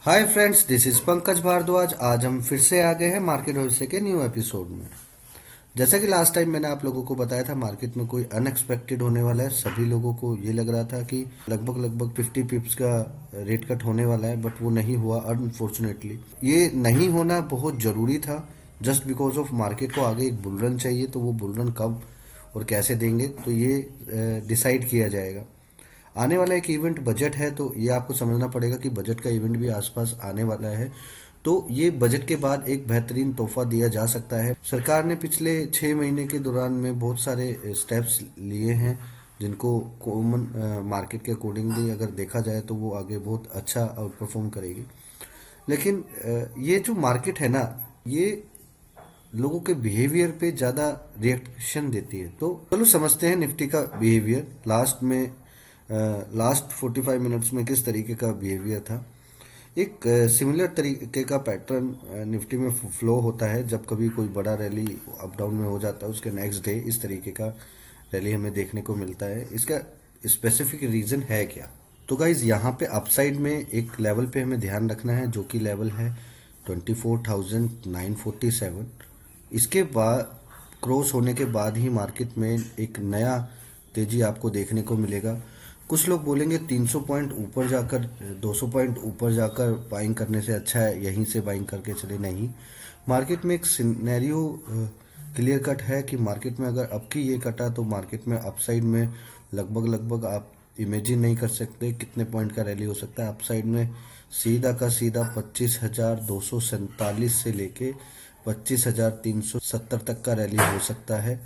Hi friends, this is Pankaj Bhardwaj. आज हम फिर से आ गए हैं मार्केट भविष्य के न्यू एपिसोड में। जैसा कि लास्ट टाइम मैंने आप लोगों को बताया था, मार्केट में कोई अनएक्सपेक्टेड होने वाला है। सभी लोगों को ये लग रहा था कि लगभग लगभग 50 पिप्स का रेट कट होने वाला है, बट वो नहीं हुआ अनफॉर्चुनेटली। ये नहीं होना बहुत ज़रूरी था, जस्ट बिकॉज ऑफ मार्केट को आगे एक बुल रन चाहिए। तो वो बुल रन कब और कैसे देंगे, तो ये डिसाइड किया जाएगा। आने वाला एक इवेंट बजट है, तो ये आपको समझना पड़ेगा कि बजट का इवेंट भी आसपास आने वाला है। तो ये बजट के बाद एक बेहतरीन तोहफा दिया जा सकता है। सरकार ने पिछले 6 महीने के दौरान में बहुत सारे स्टेप्स लिए हैं, जिनको कॉमन मार्केट के अकॉर्डिंगली अगर देखा जाए तो वो आगे बहुत अच्छा आउट परफॉर्म करेगी। लेकिन ये जो मार्केट है ना, ये लोगों के बिहेवियर पे ज़्यादा रिएक्शन देती है। तो चलो समझते हैं निफ्टी का बिहेवियर लास्ट 45 मिनट्स में किस तरीके का बिहेवियर था। एक सिमिलर तरीके का पैटर्न निफ्टी में फ्लो होता है। जब कभी कोई बड़ा रैली अप डाउन में हो जाता है, उसके नेक्स्ट डे इस तरीके का रैली हमें देखने को मिलता है। इसका स्पेसिफिक रीज़न है क्या? तो गाइज, यहाँ पे अपसाइड में एक लेवल पे हमें ध्यान रखना है, जो कि लेवल है 24,947। इसके बाद क्रॉस होने के बाद ही मार्केट में एक नया तेजी आपको देखने को मिलेगा। कुछ लोग बोलेंगे 300 पॉइंट ऊपर जाकर, 200 पॉइंट ऊपर जाकर बाइंग करने से अच्छा है यहीं से बाइंग करके चले। नहीं, मार्केट में एक सिनेरियो क्लियर कट है कि मार्केट में अगर अब की ये कटा तो मार्केट में अपसाइड में लगभग लगभग आप इमेजिन नहीं कर सकते कितने पॉइंट का रैली हो सकता है। अपसाइड में सीधा का सीधा 25,247 से लेके 25,370 तक का रैली हो सकता है।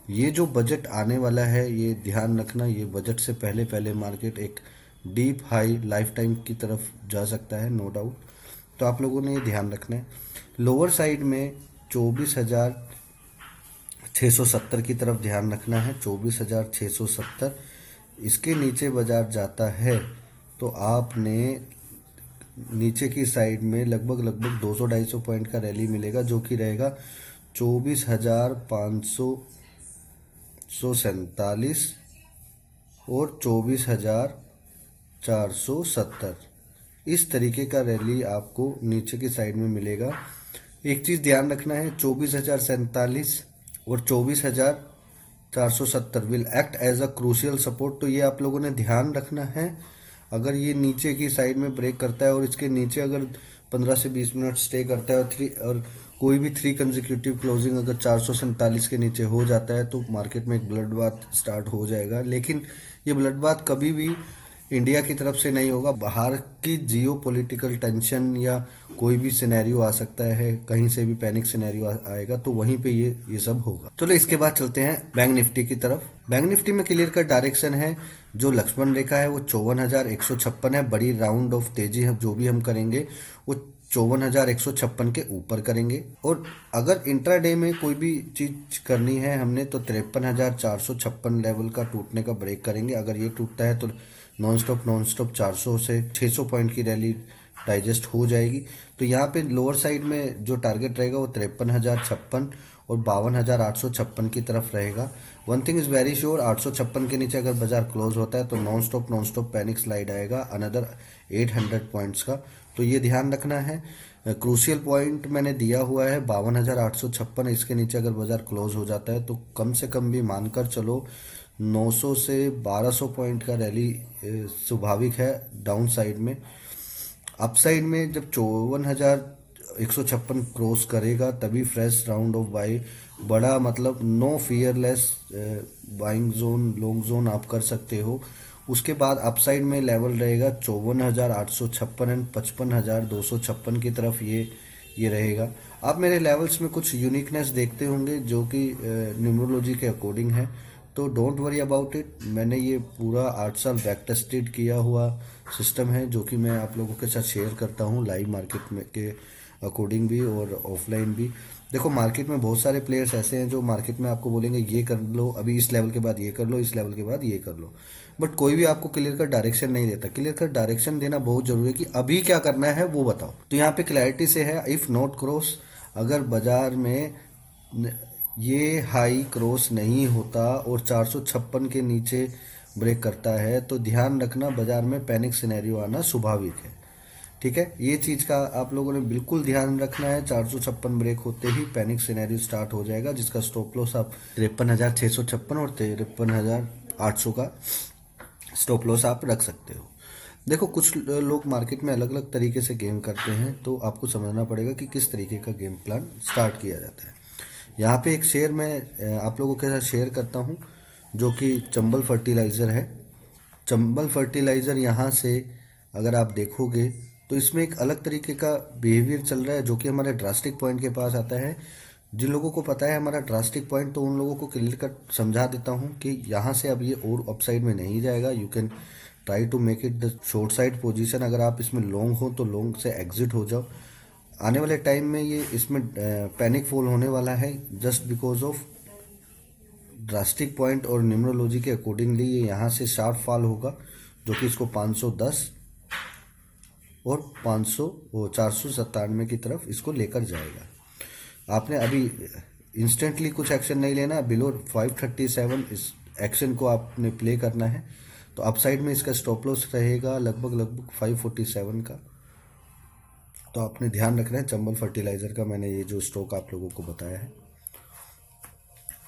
ये जो बजट आने वाला है, ये ध्यान रखना, ये बजट से पहले पहले मार्केट एक डीप हाई लाइफ टाइम की तरफ जा सकता है, नो डाउट। तो आप लोगों ने ये ध्यान रखना है। लोअर साइड में 24,670 की तरफ ध्यान रखना है, 24,670। इसके नीचे बाजार जाता है तो आपने नीचे की साइड में लगभग लगभग 200-250 पॉइंट का रैली मिलेगा, जो कि रहेगा 24,547 और 24,470। इस तरीके का रैली आपको नीचे की साइड में मिलेगा। एक चीज़ ध्यान रखना है, 24,047 और 24,470 will act as a crucial support. तो ये आप लोगों ने ध्यान रखना है। अगर ये नीचे की साइड में ब्रेक करता है और इसके नीचे अगर 15 से 20 मिनट स्टे करता है और कोई भी 3 कंजिक्यूटिव क्लोजिंग अगर 447 के नीचे हो जाता है, तो मार्केट में एक ब्लड बाथ स्टार्ट हो जाएगा। लेकिन ये ब्लड बाथ कभी भी इंडिया की तरफ से नहीं होगा। बाहर की जियो पॉलिटिकल टेंशन या कोई भी सिनेरियो आ सकता है, कहीं से भी पैनिक सिनेरियो आएगा, तो वहीं पे ये सब होगा। चलो इसके बाद चलते हैं बैंक निफ्टी की तरफ। बैंक निफ्टी में क्लियर कट डायरेक्शन है। जो लक्ष्मण रेखा है वो 54,156 है। बड़ी राउंड ऑफ तेजी है जो भी हम करेंगे वो 54,156 के ऊपर करेंगे। और अगर इंट्राडे में कोई भी चीज करनी है हमने, तो 53,456 लेवल का टूटने का ब्रेक करेंगे। अगर ये टूटता है तो नॉन स्टॉप 400 से 600 पॉइंट की रैली डाइजेस्ट हो जाएगी। तो यहाँ पे लोअर साइड में जो टारगेट रहेगा वो 53,056 और 52,856 की तरफ रहेगा। One thing is very sure, 856 के नीचे अगर बाजार क्लोज होता है तो नॉन स्टॉप पैनिक स्लाइड आएगा अनदर 800 पॉइंट्स का। तो ये ध्यान रखना है। क्रूशियल पॉइंट मैंने दिया हुआ है 52,856। इसके नीचे अगर बाजार क्लोज हो जाता है तो कम से कम भी मानकर चलो 900 से 1200 पॉइंट का रैली स्वाभाविक है डाउन साइड में। अप साइड में जब 54,156 क्रॉस करेगा तभी फ्रेश राउंड ऑफ बाई, बड़ा मतलब no fearless buying zone, long zone आप कर सकते हो। उसके बाद अपसाइड में लेवल रहेगा 54,856 एंड 55,256 की तरफ ये रहेगा। आप मेरे लेवल्स में कुछ यूनिकनेस देखते होंगे जो कि न्यूमरोलॉजी के अकॉर्डिंग है, तो डोंट वरी अबाउट इट। मैंने ये पूरा 8 साल बैक टेस्टेड किया हुआ सिस्टम है, जो कि मैं आप लोगों के साथ शेयर करता हूँ लाइव मार्केट में के अकॉर्डिंग भी और ऑफलाइन भी। देखो, मार्केट में बहुत सारे प्लेयर्स ऐसे हैं जो मार्केट में आपको बोलेंगे ये कर लो, अभी इस लेवल के बाद ये कर लो, इस लेवल के बाद ये कर लो, बट कोई भी आपको क्लियर कट डायरेक्शन नहीं देता। क्लियर कट डायरेक्शन देना बहुत जरूरी है कि अभी क्या करना है वो बताओ। तो यहाँ पे क्लैरिटी से है, इफ नॉट क्रॉस, अगर बाजार में ये हाई क्रॉस नहीं होता और 456 के नीचे ब्रेक करता है तो ध्यान रखना बाजार में पैनिक सिनेरियो आना स्वाभाविक है। ठीक है, ये चीज़ का आप लोगों ने बिल्कुल ध्यान रखना है। 456 ब्रेक होते ही पैनिक सिनेरियो स्टार्ट हो जाएगा, जिसका स्टॉप लॉस आप 53,656 और 53,800 का स्टॉप लॉस आप रख सकते हो। देखो, कुछ लोग मार्केट में अलग अलग तरीके से गेम करते हैं, तो आपको समझना पड़ेगा कि किस तरीके का गेम प्लान स्टार्ट किया जाता है। यहाँ पे एक शेयर मैं आप लोगों के साथ शेयर करता हूँ, जो कि चंबल फर्टिलाइज़र है। चंबल फर्टिलाइज़र यहाँ से अगर आप देखोगे तो इसमें एक अलग तरीके का बिहेवियर चल रहा है, जो कि हमारे ड्रास्टिक पॉइंट के पास आता है। जिन लोगों को पता है हमारा ड्रास्टिक पॉइंट, तो उन लोगों को क्लियर कट समझा देता हूँ कि यहाँ से अब ये और अपसाइड में नहीं जाएगा। You can try to make it the short side position. अगर आप इसमें लॉन्ग हो तो लॉन्ग से एग्जिट हो जाओ। आने वाले टाइम में ये इसमें पैनिक फॉल होने वाला है, just because of drastic point और न्यूमरोलॉजी के अकॉर्डिंगली ये यहाँ से शार्प फॉल होगा, जो कि इसको 510 और 500 वो 497 की तरफ इसको लेकर जाएगा। आपने अभी इंस्टेंटली कुछ एक्शन नहीं लेना, बिलो 537 इस एक्शन को आपने प्ले करना है। तो अपसाइड में इसका स्टॉप लॉस रहेगा लगभग 547 का। तो आपने ध्यान रखना है चंबल फर्टिलाइज़र का। मैंने ये जो स्टॉक आप लोगों को बताया है।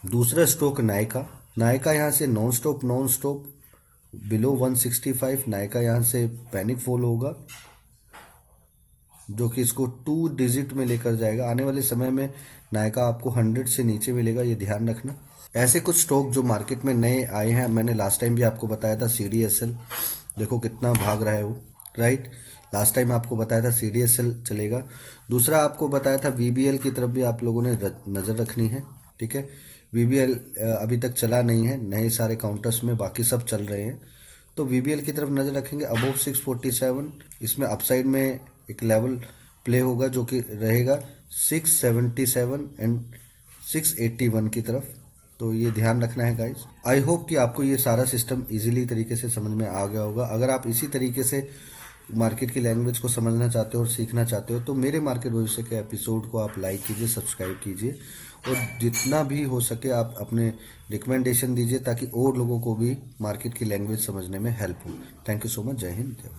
दूसरा स्टॉक नायका यहाँ से नॉन स्टॉप बिलो 165। नायका यहाँ से पैनिक फॉल होगा, जो कि इसको 2 डिजिट में लेकर जाएगा। आने वाले समय में नायका आपको 100 से नीचे मिलेगा, ये ध्यान रखना। ऐसे कुछ स्टॉक जो मार्केट में नए आए हैं, मैंने लास्ट टाइम भी आपको बताया था CDSL, देखो कितना भाग रहा है वो, राइट। लास्ट टाइम आपको बताया था CDSL चलेगा। दूसरा आपको बताया था VBL की तरफ भी आप लोगों ने नज़र रखनी है, ठीक है। VBL अभी तक चला नहीं है, नए सारे काउंटर्स में, बाकी सब चल रहे हैं। तो VBL की तरफ नज़र रखेंगे। अबोव 647 इसमें अपसाइड में एक लेवल प्ले होगा, जो कि रहेगा 677 एंड 681 की तरफ। तो ये ध्यान रखना है गाइस। आई होप कि आपको ये सारा सिस्टम इजीली तरीके से समझ में आ गया होगा। अगर आप इसी तरीके से मार्केट की लैंग्वेज को समझना चाहते हो और सीखना चाहते हो, तो मेरे मार्केट भविष्य के एपिसोड को आप लाइक कीजिए, सब्सक्राइब कीजिए, और जितना भी हो सके आप अपने रिकमेंडेशन दीजिए, ताकि और लोगों को भी मार्केट की लैंग्वेज समझने में हेल्प हो। Thank you so much. जय हिंद, जय भारत।